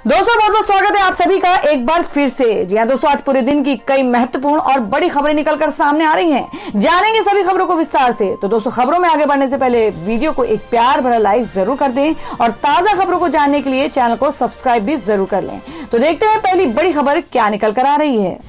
दोस्तों बहुत बहुत स्वागत है आप सभी का एक बार फिर से। जी हाँ दोस्तों, आज पूरे दिन की कई महत्वपूर्ण और बड़ी खबरें निकलकर सामने आ रही हैं। जानेंगे सभी खबरों को विस्तार से। तो दोस्तों, खबरों में आगे बढ़ने से पहले वीडियो को एक प्यार भरा लाइक जरूर कर दें और ताजा खबरों को जानने के लिए चैनल को सब्सक्राइब भी जरूर कर लें। तो देखते हैं पहली बड़ी खबर क्या निकल कर आ रही है।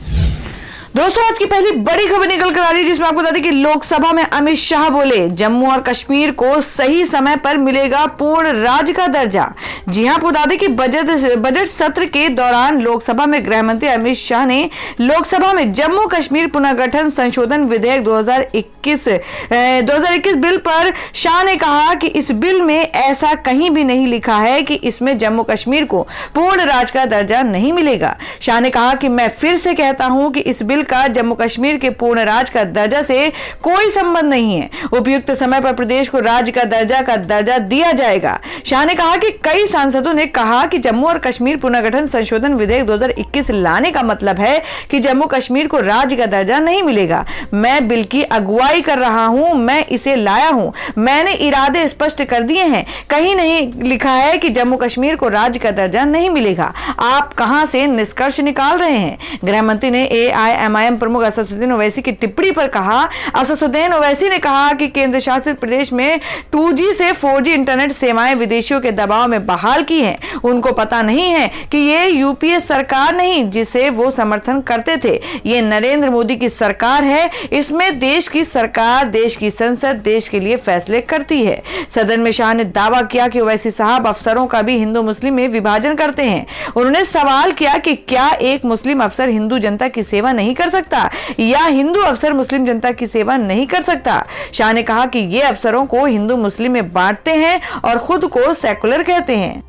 दोस्तों, आज की पहली बड़ी खबर निकल कर आ रही है जिसमें आपको बता दें कि लोकसभा में अमित शाह बोले जम्मू और कश्मीर को सही समय पर मिलेगा पूर्ण राज्य का दर्जा। जी हां, आपको बता दें कि बजट सत्र के दौरान लोकसभा में गृह मंत्री अमित शाह ने लोकसभा में जम्मू कश्मीर पुनर्गठन संशोधन विधेयक 2021 बिल पर शाह ने कहा कि इस बिल में ऐसा कहीं भी नहीं लिखा है कि इसमें जम्मू कश्मीर को पूर्ण राज्य का दर्जा नहीं मिलेगा। शाह ने कहा कि मैं फिर से कहता हूं कि इस बिल का जम्मू कश्मीर के पूर्ण राज्य का दर्जा से कोई संबंध नहीं है। उपयुक्त समय पर प्रदेश को राज्य का दर्जा दिया जाएगा। शाह ने कहा कि कई सांसदों ने कहा कि जम्मू और कश्मीर पुनर्गठन संशोधन विधेयक 2021 लाने का मतलब है कि जम्मू कश्मीर को राज्य का दर्जा नहीं मिलेगा। मैं बिल की अगुवाई कर रहा हूं, मैं इसे लाया हूं, मैंने इरादे स्पष्ट कर दिए हैं। कहीं नहीं लिखा है कि जम्मू कश्मीर को राज्य का दर्जा नहीं मिलेगा। आप कहां से निष्कर्ष निकाल रहे हैं? गृह मंत्री ने AIMIM प्रमुख असदुद्दीन ओवैसी की टिप्पणी पर कहा। असदुद्दीन ओवैसी ने कहा कि केंद्र शासित प्रदेश में 2G से 4G इंटरनेट सेवाएं विदेशियों के दबाव में बहाल की हैं। उनको पता नहीं है कि ये यूपीए सरकार नहीं जिसे वो समर्थन करते थे, ये नरेंद्र मोदी की सरकार है। इसमें देश की सरकार, देश की संसद देश के लिए फैसले करती है। सदन में शाह ने दावा किया कि ओवैसी साहब अफसरों का भी हिंदू मुस्लिम में विभाजन करते हैं। उन्होंने सवाल किया कि क्या एक मुस्लिम अफसर हिंदू जनता की सेवा नहीं कर सकता या हिंदू अफसर मुस्लिम जनता की सेवा नहीं कर सकता। शाह ने कहा कि ये अफसरों को हिंदू मुस्लिम में बांटते हैं और खुद को सेकुलर कहते हैं।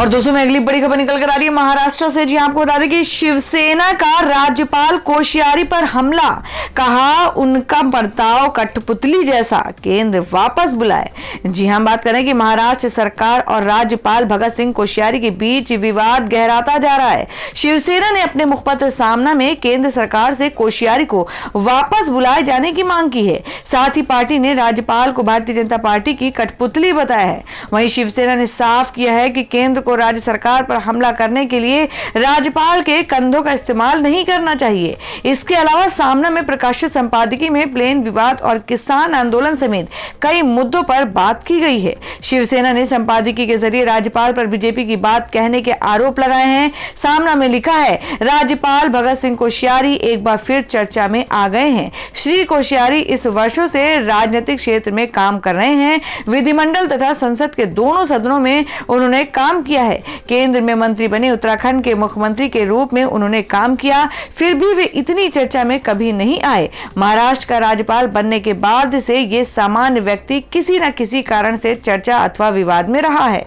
और दोस्तों में अगली बड़ी खबर निकल कर आ रही है महाराष्ट्र से। जी आपको बता दें कि शिवसेना का राज्यपाल कोश्यारी पर हमला, कहा उनका बर्ताव कठपुतली जैसा, केंद्र वापस बुलाए। जी हम बात करें कि महाराष्ट्र सरकार और राज्यपाल भगत सिंह कोश्यारी के बीच विवाद गहराता जा रहा है। शिवसेना ने अपने मुखपत्र सामना में केंद्र सरकार से कोश्यारी को वापस बुलाए जाने की मांग की है। साथ ही पार्टी ने राज्यपाल को भारतीय जनता पार्टी की कठपुतली बताया है। वहीं शिवसेना ने साफ किया है कि केंद्र को राज्य सरकार पर हमला करने के लिए राज्यपाल के कंधों का इस्तेमाल नहीं करना चाहिए। इसके अलावा सामना में प्रकाशित संपादकीय में प्लेन विवाद और किसान आंदोलन समेत कई मुद्दों पर बात की गई है। शिवसेना ने संपादकीय के जरिए राज्यपाल पर बीजेपी की बात कहने के आरोप लगाए हैं। सामना में लिखा है, राज्यपाल भगत सिंह कोश्यारी एक बार फिर चर्चा में आ गए हैं। श्री कोश्यारी इस वर्षों से राजनीतिक क्षेत्र में काम कर रहे हैं। विधिमंडल तथा संसद के दोनों सदनों में उन्होंने काम किया है। केंद्र में मंत्री बने, उत्तराखंड के मुख्यमंत्री के रूप में उन्होंने काम किया, फिर भी वे इतनी चर्चा में कभी नहीं आए। महाराष्ट्र का राज्यपाल बनने के बाद से ये सामान्य व्यक्ति किसी न किसी कारण से चर्चा अथवा विवाद में रहा है।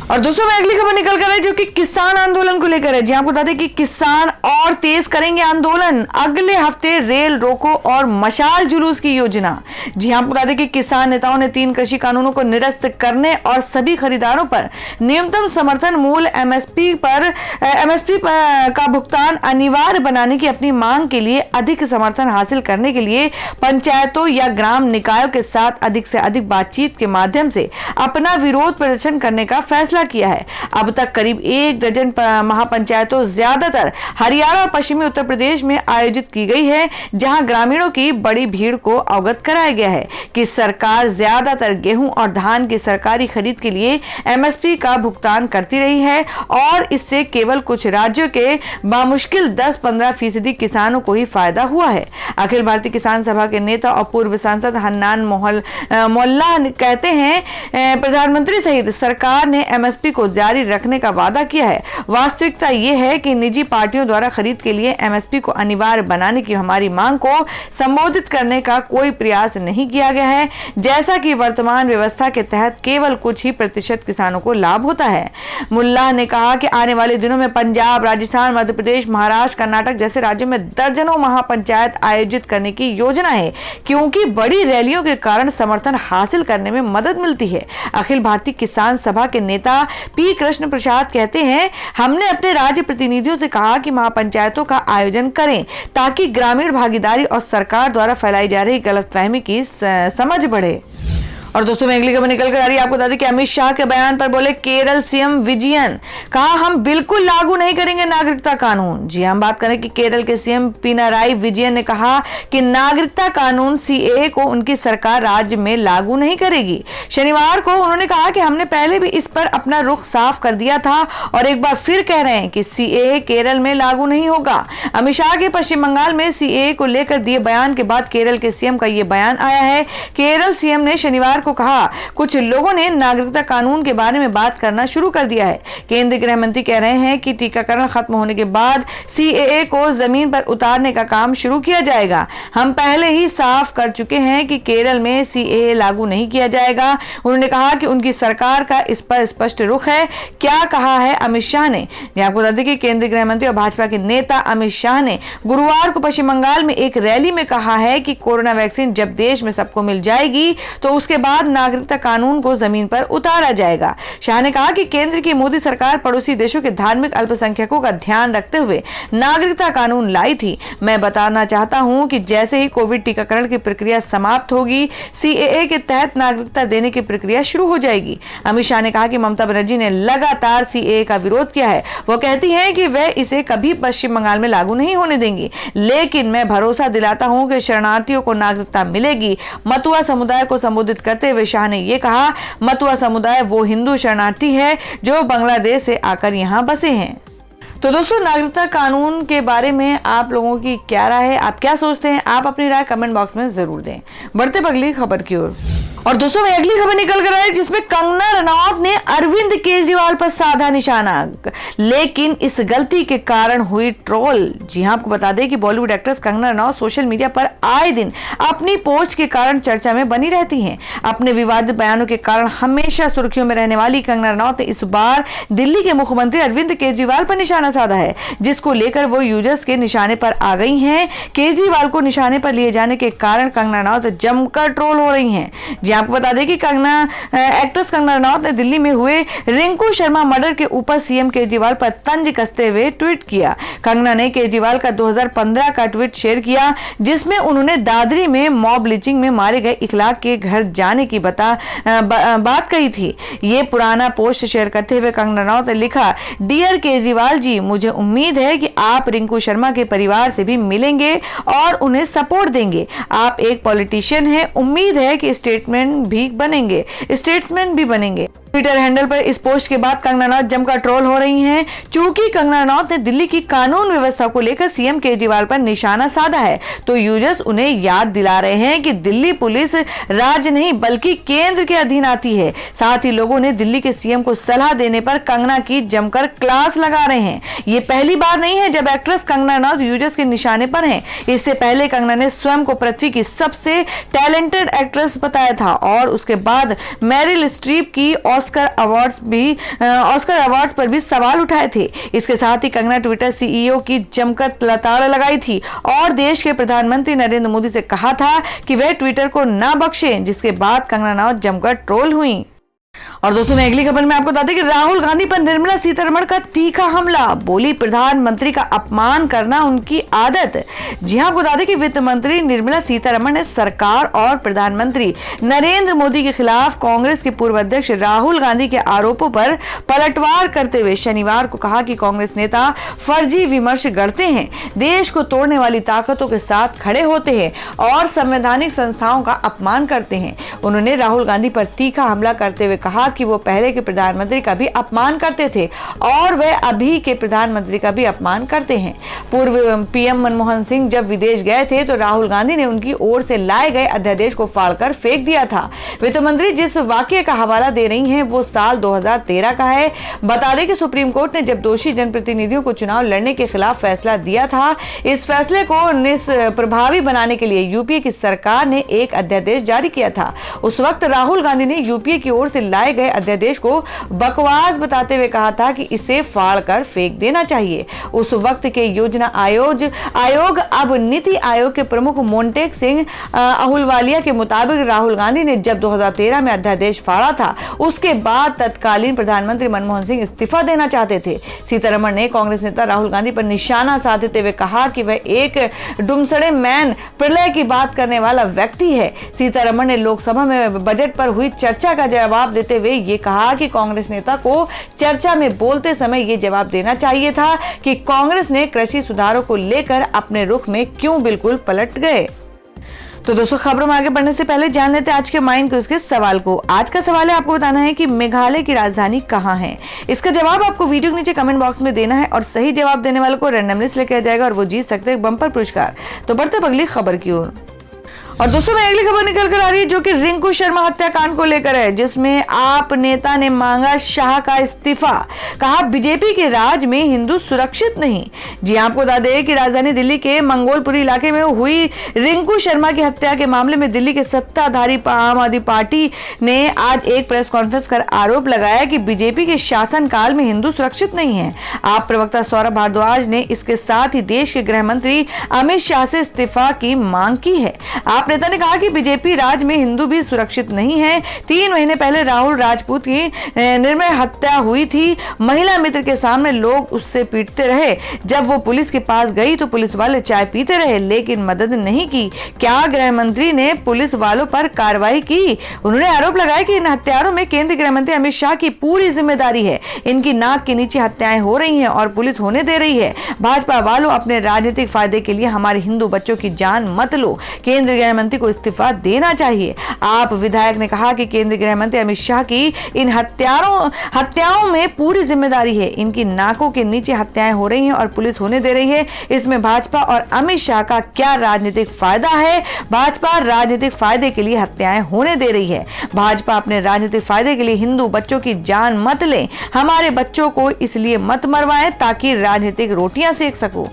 और दोस्तों में अगली खबर निकल कर है जो कि किसान आंदोलन को लेकर है। जी आपको बता दें कि किसान और तेज करेंगे आंदोलन, अगले हफ्ते रेल रोको और मशाल जुलूस की योजना। जी आपको बता दें कि किसान नेताओं ने 3 कृषि कानूनों को निरस्त करने और सभी खरीदारों पर न्यूनतम समर्थन मूल्य MSP का भुगतान अनिवार्य बनाने की अपनी मांग के लिए अधिक समर्थन हासिल करने के लिए पंचायतों या ग्राम निकायों के साथ अधिक से अधिक बातचीत के माध्यम से अपना विरोध प्रदर्शन करने का फैसला किया है। अब तक करीब 1 दर्जन महापंचायतों ज्यादातर हरियाणा और पश्चिमी उत्तर प्रदेश में आयोजित की गई है, जहां ग्रामीणों की बड़ी भीड़ को अवगत कराया गया है कि सरकार ज्यादातर गेहूं और धान की सरकारी खरीद के लिए MSP का भुगतान करती रही है और इससे केवल कुछ राज्यों के बामुश्किल 10-15% किसानों को ही फायदा हुआ है। अखिल भारतीय किसान सभा के नेता और पूर्व सांसद हन्नान मोल्ला कहते हैं, प्रधानमंत्री सहित सरकार ने MSP को जारी रखने का वादा किया है। वास्तविकता यह है कि निजी पार्टियों द्वारा खरीद के लिए MSP को अनिवार्य बनाने की हमारी मांग को संबोधित करने का कोई प्रयास नहीं किया गया है, जैसा कि वर्तमान व्यवस्था के तहत केवल कुछ ही प्रतिशत किसानों को लाभ होता है। मुल्ला ने कहा कि आने वाले दिनों में पंजाब, राजस्थान, मध्य प्रदेश, महाराष्ट्र, कर्नाटक जैसे राज्यों में दर्जनों महापंचायत आयोजित करने की योजना है, क्योंकि बड़ी रैलियों के कारण समर्थन हासिल करने में मदद मिलती है। अखिल भारतीय किसान सभा के नेता P कृष्ण प्रसाद कहते हैं, हमने अपने राज्य प्रतिनिधियों से कहा कि महापंचायतों का आयोजन करें ताकि ग्रामीण भागीदारी और सरकार द्वारा फैलाई जा रही गलतफहमी की समझ बढ़े। और दोस्तों मैं अगली खबर निकल कर आ रही है, आपको बता दें कि अमित शाह के बयान पर बोले केरल सीएम विजयन, कहा हम बिल्कुल लागू नहीं करेंगे नागरिकता कानून। जी हम बात करें कि केरल के सीएम पिनाराई विजयन ने कहा कि नागरिकता कानून सीएए को उनकी सरकार राज्य में लागू नहीं करेगी। शनिवार को उन्होंने कहा कि हमने पहले भी इस पर अपना रुख साफ कर दिया था और एक बार फिर कह रहे हैं कि सीएए केरल में लागू नहीं होगा। अमित शाह के पश्चिम बंगाल में सीएए को लेकर दिए बयान के बाद केरल के सीएम का यह बयान आया है। केरल सीएम ने शनिवार को कहा कुछ लोगों ने नागरिकता कानून के बारे में बात करना शुरू कर दिया है। केंद्रीय गृह मंत्री कह रहे हैं कि टीकाकरण खत्म होने के बाद सीएए को जमीन पर उतारने का काम शुरू किया जाएगा। हम पहले ही साफ कर चुके हैं कि केरल में सीएए लागू नहीं किया जाएगा। उन्होंने कहा कि उनकी सरकार का इस पर स्पष्ट रुख है। क्या कहा है अमित शाह ने? आपको बता दें कि केंद्रीय गृह मंत्री और भाजपा के नेता अमित शाह ने गुरुवार को पश्चिम बंगाल में एक रैली में कहा है कि कोरोना वैक्सीन जब देश में सबको मिल जाएगी तो उसके बाद नागरिकता कानून को जमीन पर उतारा जाएगा। शाह ने कहा कि केंद्र की मोदी सरकार पड़ोसी देशों के धार्मिक अल्पसंख्यकों का ध्यान रखते हुए नागरिकता कानून लाई थी। मैं बताना चाहता हूं कि जैसे ही कोविड टीकाकरण की प्रक्रिया समाप्त होगी, सीएए के तहत नागरिकता देने की प्रक्रिया शुरू हो जाएगी। अमित शाह ने कहा कि ममता बनर्जी ने लगातार सीएए का विरोध किया है। वो कहती हैं कि वह इसे कभी पश्चिम बंगाल में लागू नहीं होने देंगी, लेकिन मैं भरोसा दिलाता हूं कि शरणार्थियों को नागरिकता मिलेगी। मतुआ समुदाय को संबोधित करते हुए शाह ने यह कहा, मतुआ समुदाय वो हिंदू शरणार्थी है जो बांग्लादेश से आकर यहां बसे हैं। तो दोस्तों नागरिकता कानून के बारे में आप लोगों की क्या राय है, आप क्या सोचते हैं? आप अपनी राय कमेंट बॉक्स में जरूर दें। बढ़ते अगली खबर की ओर। और दोस्तों मैं अगली खबर निकल कर आई जिसमें कंगना रनौत ने अरविंद केजरीवाल पर साधा निशाना, लेकिन इस गलती के कारण हुई ट्रोल। जी हां आपको बता दें कि Bollywood actress Kangana Ranaut social media पर आए दिन अपनी पोस्ट के कारण चर्चा में बनी रहती हैं। अपने विवादित बयानों के कारण हमेशा सुर्खियों में रहने वाली कंगना रनौत ने इस बार दिल्ली के मुख्यमंत्री अरविंद केजरीवाल पर निशाना साधा है, जिसको लेकर वो यूजर्स के निशाने पर आ गई हैं। केजरीवाल को निशाने पर लिए जाने के कारण कंगना रनौत जमकर ट्रोल हो रही हैं। आपको बता दें कि एक्ट्रेस कंगना रनौत ने दिल्ली में हुए रिंकू शर्मा मर्डर के ऊपर सीएम केजरीवाल पर तंज कसते हुए ट्वीट किया। कंगना ने केजरीवाल का 2015 का ट्वीट शेयर किया, जिसमें उन्होंने दादरी में मॉब लिंचिंग में मारे गए इखलाक के घर जाने की बात कही थी। ये पुराना पोस्ट शेयर करते हुए कंगना रनौत ने लिखा, डियर केजरीवाल जी, मुझे उम्मीद है कि आप रिंकू शर्मा के परिवार से भी मिलेंगे और उन्हें सपोर्ट देंगे। आप एक पॉलिटिशियन हैं, उम्मीद है कि स्टेटमेंट भी बनेंगे, स्टेट्समैन भी बनेंगे। ट्विटर हैंडल पर इस पोस्ट के बाद कंगना रनौत जमकर ट्रोल हो रही हैं। चूंकि कंगना रनौत ने दिल्ली की कानून व्यवस्था को लेकर सीएम केजरीवाल पर निशाना साधा है, तो यूजर्स उन्हें याद दिला रहे हैं कि दिल्ली पुलिस राज्य नहीं बल्कि केंद्र के अधीन आती है। साथ ही लोगों ने दिल्ली के सीएम को सलाह देने पर कंगना की जमकर क्लास लगा रहे हैं। ये पहली बार नहीं है जब एक्ट्रेस कंगना रनौत यूजर्स के निशाने पर हैं। इससे पहले कंगना ने स्वयं को पृथ्वी की सबसे टैलेंटेड एक्ट्रेस बताया था और उसके बाद मैरिल स्ट्रीप की ऑस्कर अवार्ड्स पर भी सवाल उठाए थे। इसके साथ ही कंगना ट्विटर सीईओ की जमकर लताड़ लगाई थी और देश के प्रधानमंत्री नरेंद्र मोदी से कहा था कि वह ट्विटर को ना बख्शें, जिसके बाद कंगना रनौत जमकर ट्रोल हुई। और दोस्तों मैं अगली खबर में आपको बता दें कि राहुल गांधी पर निर्मला सीतारमण का तीखा हमला, बोली प्रधानमंत्री का अपमान करना उनकी आदत। जी हां आपको बता दें कि वित्त मंत्री निर्मला सीतारमण ने सरकार और प्रधानमंत्री नरेंद्र मोदी के खिलाफ कांग्रेस के पूर्व अध्यक्ष राहुल गांधी के आरोपों पर पलटवार करते हुए शनिवार को कहा कि कांग्रेस नेता फर्जी विमर्श गढ़ते हैं, देश को तोड़ने वाली ताकतों के साथ खड़े होते हैं और संवैधानिक संस्थाओं का अपमान करते हैं। उन्होंने राहुल गांधी पर तीखा हमला करते हुए कहा कि वो पहले के प्रधानमंत्री का भी अपमान करते थे और वह अभी के प्रधानमंत्री का भी अपमान करते हैं। पूर्व पीएम मनमोहन सिंह जब विदेश गए थे तो राहुल गांधी ने उनकी ओर से लाए गए अध्यादेश को फाड़कर फेंक दिया था। वित्त मंत्री जिस वाकये का हवाला दे रही हैं वो साल 2013 का है। बता दें कि सुप्रीम कोर्ट ने जब दोषी जनप्रतिनिधियों को चुनाव लड़ने के खिलाफ फैसला दिया था, इस फैसले को निष्प्रभावी बनाने के लिए यूपीए की सरकार ने एक अध्यादेश जारी किया था। उस वक्त राहुल गांधी ने यूपीए की ओर से लाए गए अध्यादेश को बकवास बताते हुए कहा था कि इसे फाड़ कर फेंक देना चाहिए। उस वक्त के योजना आयोग अब नीति आयोग के प्रमुख मोंटेक सिंह अहुलवालिया के मुताबिक राहुल गांधी ने जब 2013 में अध्यादेश फाड़ा था, उसके बाद तत्कालीन प्रधानमंत्री मनमोहन सिंह इस्तीफा देना चाहते थे। सीतारमण ने कांग्रेस नेता राहुल गांधी पर निशाना साधते हुए कहा कि वह एक डुमसड़े मैन प्रलय की बात करने वाला व्यक्ति है। सीतारमण ने लोकसभा में बजट पर हुई चर्चा का जवाब देते हुए यह कहा कि कांग्रेस नेता को चर्चा में बोलते समय यह जवाब देना चाहिए था कि कांग्रेस ने कृषि सुधारों को लेकर अपने रुख में क्यों बिल्कुल पलट गए। तो दोस्तों, खबरों में आगे बढ़ने से पहले जान लेते हैं आज के माइंड क्विज के सवाल को। आज का सवाल है, आपको बताना है कि मेघालय की राजधानी कहाँ है। इसका जवाब आपको वीडियो के नीचे कमेंट बॉक्स में देना है और सही जवाब देने वाले को रैंडमली सिलेक्ट किया जाएगा और वो जीत सकते हैं बम्पर पुरस्कार। तो बढ़ते अगली खबर की ओर। और दोस्तों, मैं अगली खबर निकल कर आ रही है जो कि रिंकू शर्मा हत्याकांड को लेकर है, जिसमें आप नेता ने मांगा शाह का इस्तीफा। कहा बीजेपी के राज में हिंदू सुरक्षित नहीं। जी आपको बता दें कि राजधानी दिल्ली के मंगोलपुरी इलाके में हुई रिंकू शर्मा की हत्या के मामले में दिल्ली के सत्ताधारी आम आदमी पार्टी ने आज एक प्रेस कॉन्फ्रेंस कर आरोप लगाया कि बीजेपी के शासनकाल में हिंदू सुरक्षित नहीं है। आप प्रवक्ता सौरभ भारद्वाज ने इसके साथ ही देश के गृह मंत्री अमित शाह से इस्तीफा की मांग की है। आप नेता ने कहा कि बीजेपी राज में हिंदू भी सुरक्षित नहीं है। 3 महीने पहले राहुल राजपूत की निर्मय हत्या हुई थी। महिला मित्र के सामने लोग उससे पीटते रहे। जब वो पुलिस के पास गई तो पुलिस वाले चाय पीते रहे लेकिन मदद नहीं की। क्या गृह मंत्री ने पुलिस वालों पर कार्रवाई की? उन्होंने आरोप लगाया कि इन हत्यारों में केंद्रीय गृह मंत्री अमित शाह की पूरी जिम्मेदारी है। इनकी नाक के नीचे हत्याएं हो रही हैं और पुलिस होने दे रही है। भाजपा वालों, अपने राजनीतिक फायदे के लिए हमारे हिंदू बच्चों की जान मत लो। केंद्रीय गृह मंत्री को इस्तीफा देना चाहिए। आप विधायक ने कहा कि केंद्रीय गृह मंत्री अमित शाह की इन हत्याओं में पूरी जिम्मेदारी है। इनकी नाकों के नीचे हत्याएं हो रही हैं और पुलिस होने दे रही है। इसमें भाजपा और अमित शाह का क्या राजनीतिक फायदा है? भाजपा राजनीतिक फायदे के लिए हत्याएं होने दे रही है। भाजपा अपने राजनीतिक फायदे के लिए हिंदू बच्चों की जान मत ले। हमारे बच्चों को इसलिए मत मरवाएं ताकि राजनीतिक रोटियां सेक सको।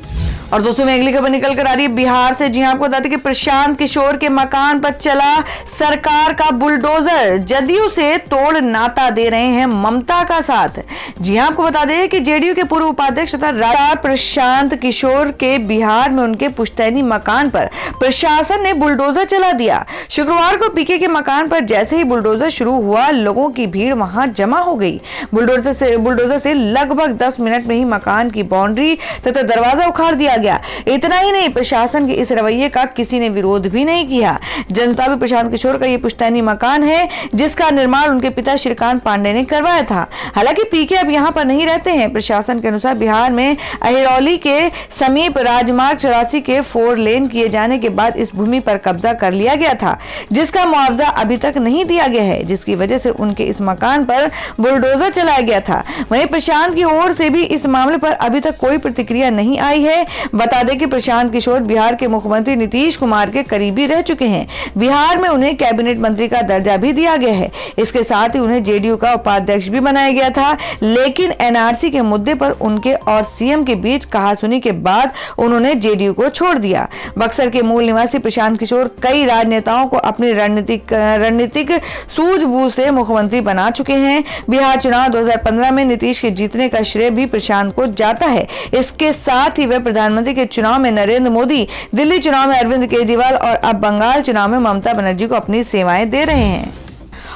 और दोस्तों, में अगली खबर निकल कर आ रही है बिहार से। जी आपको बता दें कि प्रशांत किशोर के मकान पर चला सरकार का बुलडोजर। जदयू से तोड़ नाता दे रहे हैं ममता का साथ। जी आपको बता दें कि जेडीयू के पूर्व उपाध्यक्ष तथा राजा प्रशांत किशोर के बिहार में उनके पुश्तैनी मकान पर प्रशासन ने बुलडोजर चला दिया। शुक्रवार को पीके के मकान पर जैसे ही बुलडोजर शुरू हुआ, लोगों की भीड़ वहां जमा हो गई। बुलडोजर से लगभग 10 मिनट में ही मकान की बाउंड्री तथा दरवाजा उखाड़ दिया गया। इतना ही नहीं, प्रशासन के इस रवैये का किसी ने विरोध भी नहीं किया। जनता भी प्रशांत किशोर का यह पुश्तैनी मकान है जिसका निर्माण उनके पिता श्रीकांत पांडे ने करवाया था। हालांकि पीके अब यहां पर नहीं रहते हैं। प्रशासन के अनुसार बिहार में अहिरौली के समीप राजमार्ग 84 के 4 लेन किए जाने के बाद इस भूमि पर कब्जा कर लिया गया था, जिसका मुआवजा अभी तक नहीं दिया गया है, जिसकी वजह से उनके इस मकान पर बुलडोजर चलाया गया था। वहीं प्रशांत की ओर से भी इस मामले पर अभी तक कोई प्रतिक्रिया नहीं आई है। बता दें कि प्रशांत किशोर बिहार के मुख्यमंत्री नीतीश कुमार के करीबी रह चुके हैं। बिहार में उन्हें कैबिनेट मंत्री का दर्जा भी दिया गया है। इसके साथ ही उन्हें जेडीयू का उपाध्यक्ष भी बनाया गया था, लेकिन एनआरसी के मुद्दे पर उनके और सीएम के बीच कहासुनी के बाद उन्होंने जेडीयू को छोड़ दिया। बक्सर के मूल निवासी प्रशांत किशोर कई राजनेताओं को अपनी रणनीतिक सूझबूझ से मुख्यमंत्री बना चुके हैं। बिहार चुनाव 2015 में नीतीश के जीतने का श्रेय भी प्रशांत को जाता है। इसके साथ ही वे प्रधानमंत्री के चुनाव में नरेंद्र मोदी, दिल्ली चुनाव में अरविंद केजरीवाल और अब बंगाल चुनाव में ममता बनर्जी को अपनी सेवाएं दे रहे हैं।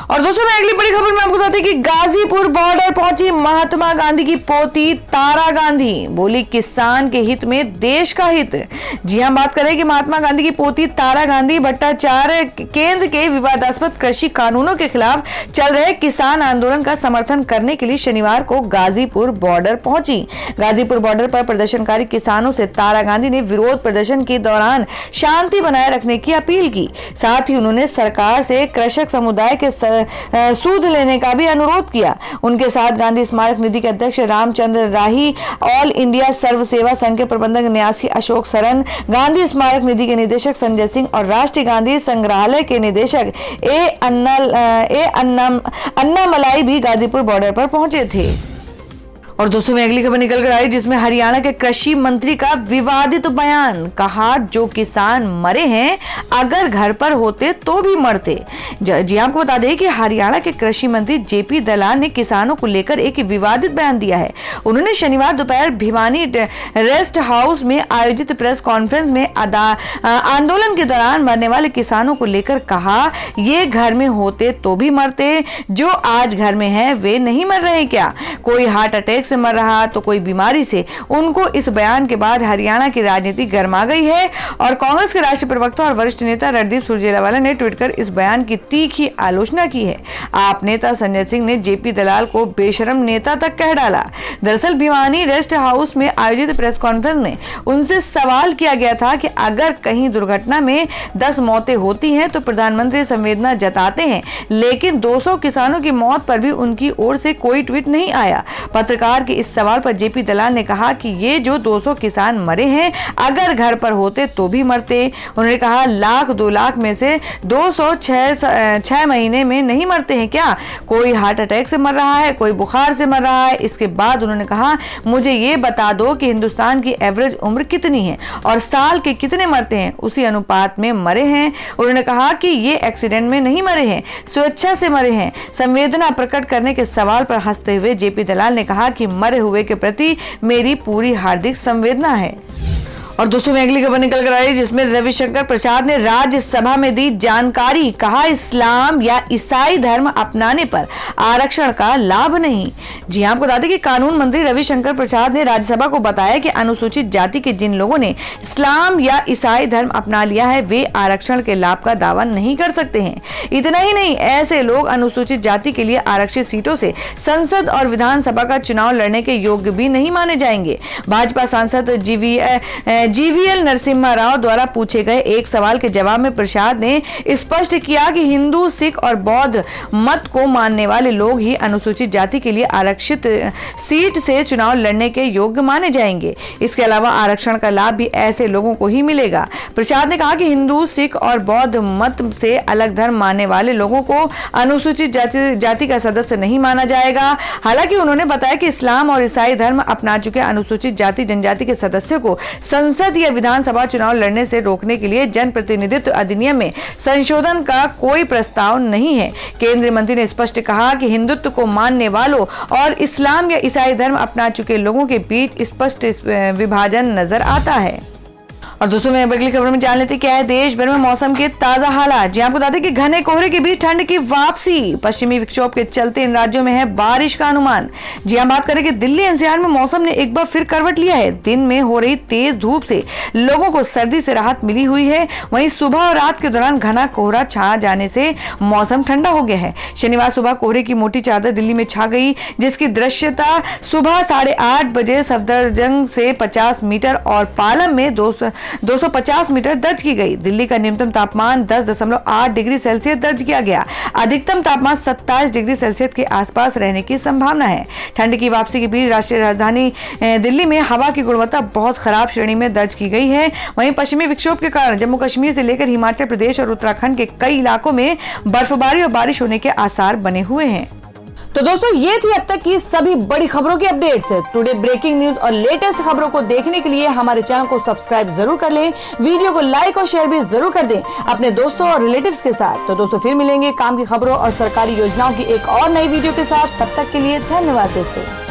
और दोस्तों, मैं अगली बड़ी खबर में आपको बताती कि गाजीपुर बॉर्डर पहुंची महात्मा गांधी की पोती तारा गांधी। बोली किसान के हित में देश का हित। जी हम बात करें कि महात्मा गांधी की पोती तारा गांधी भट्टाचार्य केंद्र के विवादास्पद कृषि कानूनों के खिलाफ चल रहे किसान आंदोलन का समर्थन करने के लिए शनिवार को गाजीपुर बॉर्डर पहुंची। गाजीपुर बॉर्डर पर प्रदर्शनकारी किसानों से तारा गांधी ने विरोध प्रदर्शन के दौरान शांति बनाए रखने की अपील की। साथ ही उन्होंने सरकार से कृषक समुदाय के सूद लेने का भी अनुरोध किया। उनके साथ गांधी स्मारक निधि के अध्यक्ष रामचंद्र राही, ऑल इंडिया सर्व सेवा संघ के प्रबंधक न्यासी अशोक सरन, गांधी स्मारक निधि के निदेशक संजय सिंह और राष्ट्रीय गांधी संग्रहालय के निदेशक अन्नामलाई भी गाजीपुर बॉर्डर पर पहुंचे थे। और दोस्तों में अगली खबर निकल कर आई जिसमें हरियाणा के कृषि मंत्री का विवादित बयान। कहा जो किसान मरे हैं अगर घर पर होते तो भी मरते। जी आपको बता दें कि हरियाणा के कृषि मंत्री जेपी दलाल ने किसानों को लेकर एक विवादित बयान दिया है। उन्होंने शनिवार दोपहर भिवानी रेस्ट हाउस में आयोजित प्रेस कॉन्फ्रेंस में आंदोलन के दौरान मरने वाले किसानों को लेकर कहा ये घर में होते तो भी मरते, जो आज घर में है वे नहीं मर रहे क्या? कोई हार्ट अटैक से मर रहा तो कोई बीमारी से। उनको इस बयान के बाद हरियाणा की राजनीति गर्मा गई है और कांग्रेस के राष्ट्रीय प्रवक्ता और वरिष्ठ नेता रणदीप सुरजेवाला ने ट्वीट कर इस बयान की तीखी आलोचना की है। आप नेता संजय सिंह ने जेपी दलाल को बेशरम नेता तक कह डाला। दरअसल भिवानी रेस्ट हाउस में आयोजित प्रेस कॉन्फ्रेंस में उनसे सवाल किया गया था कि अगर कहीं दुर्घटना में 10 मौतें होती हैं तो प्रधानमंत्री संवेदना जताते हैं, लेकिन 200 किसानों की मौत पर भी उनकी ओर से कोई ट्वीट नहीं आया। पत्रकार के इस सवाल पर जेपी दलाल ने कहा कि ये जो 200 किसान मरे हैं अगर घर पर होते तो भी मरते। उन्होंने कहा लाख 2 लाख में से 200 6 महीने में नहीं मरते हैं क्या? कोई हार्ट अटैक से मर रहा है, कोई बुखार से मर रहा है। इसके बाद उन्होंने कहा मुझे ये बता दो कि हिंदुस्तान की एवरेज उम्र कितनी है और साल के कितने मरते हैं, उसी अनुपात में मरे हैं। उन्होंने कहा कि ये एक्सीडेंट में नहीं मरे हैं, स्वेच्छा से मरे हैं। संवेदना प्रकट करने के सवाल पर हंसते हुए जेपी दलाल ने कहा कि मरे हुए के प्रति मेरी पूरी हार्दिक संवेदना है। और दोस्तों में अगली खबर निकल कर आई जिसमें रविशंकर प्रसाद ने राज्यसभा में दी जानकारी। कहा इस्लाम या ईसाई धर्म अपनाने पर आरक्षण का लाभ नहीं। जी आपको बता दें कि कानून मंत्री रविशंकर प्रसाद ने राज्यसभा को बताया कि अनुसूचित जाति के जिन लोगों ने इस्लाम या ईसाई धर्म अपना लिया है वे आरक्षण के लाभ का दावा नहीं कर सकते हैं। इतना ही नहीं, ऐसे लोग अनुसूचित जाति के लिए आरक्षित सीटों से संसद और विधानसभा का चुनाव लड़ने के योग्य भी नहीं माने जाएंगे। भाजपा सांसद जीवीएल नरसिम्हा राव द्वारा पूछे गए एक सवाल के जवाब में प्रसाद ने स्पष्ट किया कि हिंदू, सिख और बौद्ध मत को मानने वाले लोग ही अनुसूचित जाति के लिए आरक्षित सीट से चुनाव लड़ने के योग्य माने जाएंगे। इसके अलावा आरक्षण का लाभ भी ऐसे लोगों को ही मिलेगा। प्रसाद ने कहा कि हिंदू, सिख और बौद्ध मत से अलग धर्म मानने वाले लोगों को अनुसूचित जाति का सदस्य नहीं माना जाएगा। हालांकि उन्होंने बताया कि इस्लाम और ईसाई धर्म अपना चुके अनुसूचित जाति जनजाति के सदस्यों को संसद या विधानसभा चुनाव लड़ने से रोकने के लिए जनप्रतिनिधित्व अधिनियम में संशोधन का कोई प्रस्ताव नहीं है। केंद्रीय मंत्री ने स्पष्ट कहा कि हिंदुत्व को मानने वालों और इस्लाम या ईसाई धर्म अपना चुके लोगों के बीच स्पष्ट विभाजन नजर आता है। और दोस्तों मैं अगली खबर में जान लेते क्या है देश भर में मौसम के ताजा हालात। जी आपको बता दें कि घने कोहरे के बीच ठंड की वापसी। पश्चिमी विक्षोभ के चलते इन राज्यों में है बारिश का अनुमान। जी हम बात करें कि दिल्ली एनसीआर में मौसम ने एक बार फिर करवट लिया है। दिन में हो रही तेज धूप से लोगों को सर्दी से राहत मिली हुई है। वहीं सुबह और रात के दौरान घना कोहरा छा जाने से मौसम ठंडा हो गया है। शनिवार सुबह कोहरे की मोटी चादर दिल्ली में छा गई, जिसकी दृश्यता सुबह 8:30 बजे सफदरजंग से 50 मीटर और पालम में 250 मीटर दर्ज की गई। दिल्ली का न्यूनतम तापमान 10.8 डिग्री सेल्सियस दर्ज किया गया। अधिकतम तापमान 27 डिग्री सेल्सियस के आसपास रहने की संभावना है। ठंड की वापसी के बीच राष्ट्रीय राजधानी दिल्ली में हवा की गुणवत्ता बहुत खराब श्रेणी में दर्ज की गई है। वहीं पश्चिमी विक्षोभ के कारण जम्मू कश्मीर से लेकर हिमाचल प्रदेश और उत्तराखंड के कई इलाकों में बर्फबारी और बारिश होने के आसार बने हुए हैं। तो दोस्तों ये थी अब तक की सभी बड़ी खबरों की अपडेट्स। टुडे ब्रेकिंग न्यूज और लेटेस्ट खबरों को देखने के लिए हमारे चैनल को सब्सक्राइब जरूर कर लें, वीडियो को लाइक और शेयर भी जरूर कर दें अपने दोस्तों और रिलेटिव्स के साथ। तो दोस्तों फिर मिलेंगे काम की खबरों और सरकारी योजनाओं की एक और नई वीडियो के साथ। तब तक के लिए धन्यवाद दोस्तों।